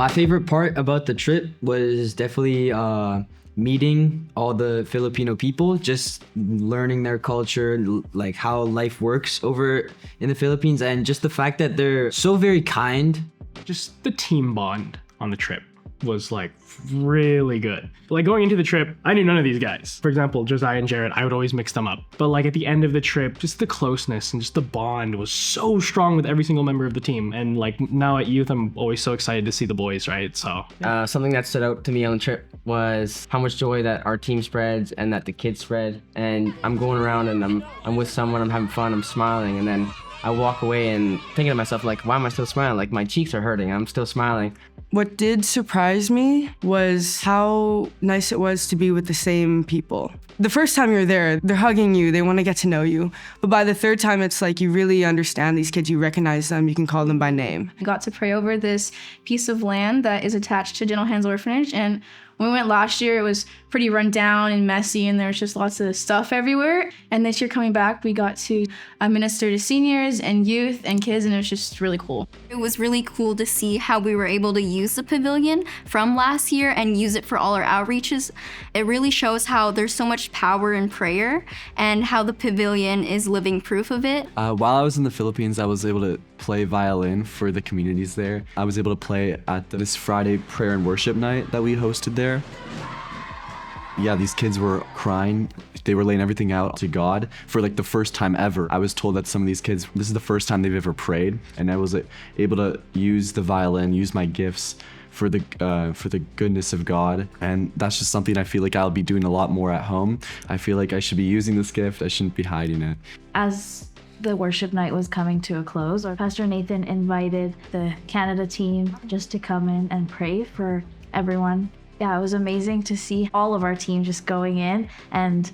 My favorite part about the trip was definitely meeting all the Filipino people, just learning their culture, like how life works over in the Philippines, and just the fact that they're so very kind. Just the team bond on the trip was like really good. Like going into the trip, I knew none of these guys. For example, Josiah and Jared, I would always mix them up. But like at the end of the trip, just the closeness and just the bond was so strong with every single member of the team. And like now at youth, I'm always so excited to see the boys, right? So something that stood out to me on the trip was how much joy that our team spreads and that the kids spread. And I'm going around and I'm with someone, I'm having fun, I'm smiling, and then I walk away and thinking to myself, like, why am I still smiling? Like, my cheeks are hurting, I'm still smiling. What did surprise me was how nice it was to be with the same people. The first time you're there, they're hugging you, they want to get to know you. But by the third time, it's like you really understand these kids, you recognize them, you can call them by name. I got to pray over this piece of land that is attached to Gentle Hands Orphanage, and when we went last year, it was pretty run down and messy, and there was just lots of stuff everywhere. And this year coming back, we got to minister to seniors and youth and kids, and it was just really cool. It was really cool to see how we were able to use the pavilion from last year and use it for all our outreaches. It really shows how there's so much power in prayer and how the pavilion is living proof of it. While I was in the Philippines, I was able to play violin for the communities there. I was able to play at this Friday prayer and worship night that we hosted there. Yeah, these kids were crying. They were laying everything out to God for like the first time ever. I was told that some of these kids, this is the first time they've ever prayed, and I was able to use the violin, use my gifts for the goodness of God. And that's just something I feel like I'll be doing a lot more at home. I feel like I should be using this gift. I shouldn't be hiding it. As the worship night was coming to a close, Pastor Nathan invited the Canada team just to come in and pray for everyone. Yeah, it was amazing to see all of our team just going in and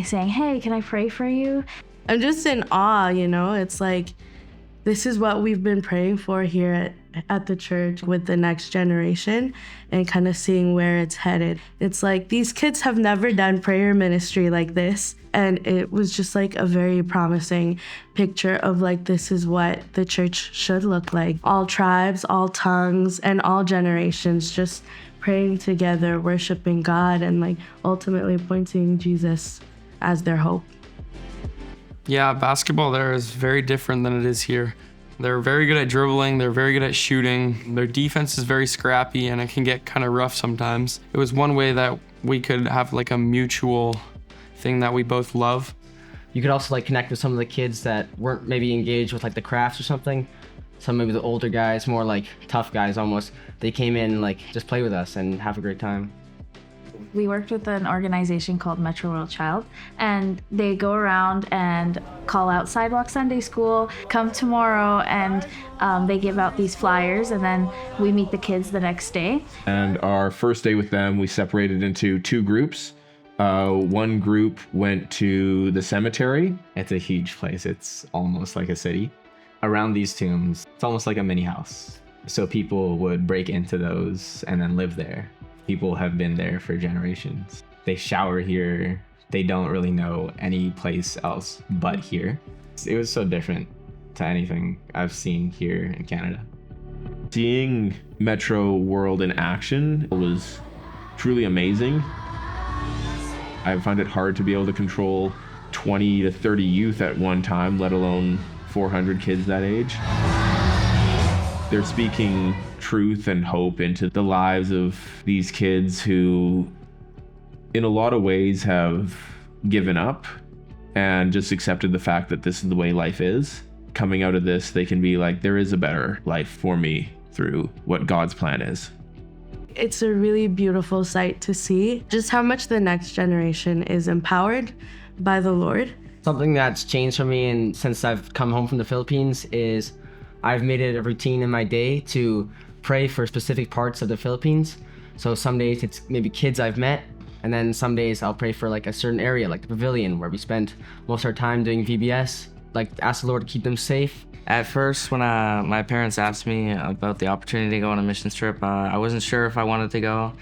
saying, hey, can I pray for you? I'm just in awe, you know? It's like, this is what we've been praying for here at the church with the next generation and kind of seeing where it's headed. It's like these kids have never done prayer ministry like this. And it was just like a very promising picture of like, this is what the church should look like. All tribes, all tongues, and all generations just praying together, worshiping God, and like ultimately pointing Jesus as their hope. Yeah, basketball there is very different than it is here. They're very good at dribbling, they're very good at shooting. Their defense is very scrappy and it can get kind of rough sometimes. It was one way that we could have like a mutual thing that we both love. You could also like connect with some of the kids that weren't maybe engaged with like the crafts or something. Some maybe the older guys, more like tough guys almost. They came in like just play with us and have a great time. We worked with an organization called Metro World Child, and they go around and call out Sidewalk Sunday School, come tomorrow, and they give out these flyers, and then we meet the kids the next day. And our first day with them, we separated into two groups. One group went to the cemetery. It's a huge place. It's almost like a city. Around these tombs, it's almost like a mini house. So people would break into those and then live there. People have been there for generations. They shower here. They don't really know any place else but here. It was so different to anything I've seen here in Canada. Seeing Metro World in action was truly amazing. I find it hard to be able to control 20 to 30 youth at one time, let alone 400 kids that age. They're speaking truth and hope into the lives of these kids who, in a lot of ways, have given up and just accepted the fact that this is the way life is. Coming out of this, they can be like, there is a better life for me through what God's plan is. It's a really beautiful sight to see just how much the next generation is empowered by the Lord. Something that's changed for me and since I've come home from the Philippines is I've made it a routine in my day to pray for specific parts of the Philippines. So some days it's maybe kids I've met, and then some days I'll pray for like a certain area, like the pavilion where we spent most of our time doing VBS, like ask the Lord to keep them safe. At first, when my parents asked me about the opportunity to go on a mission trip, I wasn't sure if I wanted to go.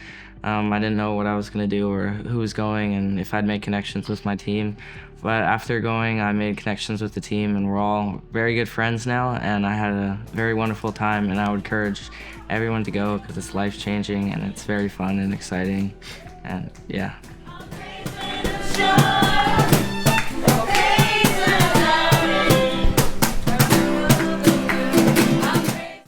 I didn't know what I was going to do or who was going and if I'd make connections with my team. But after going, I made connections with the team, and we're all very good friends now, and I had a very wonderful time, and I would encourage everyone to go because it's life-changing and it's very fun and exciting, and yeah.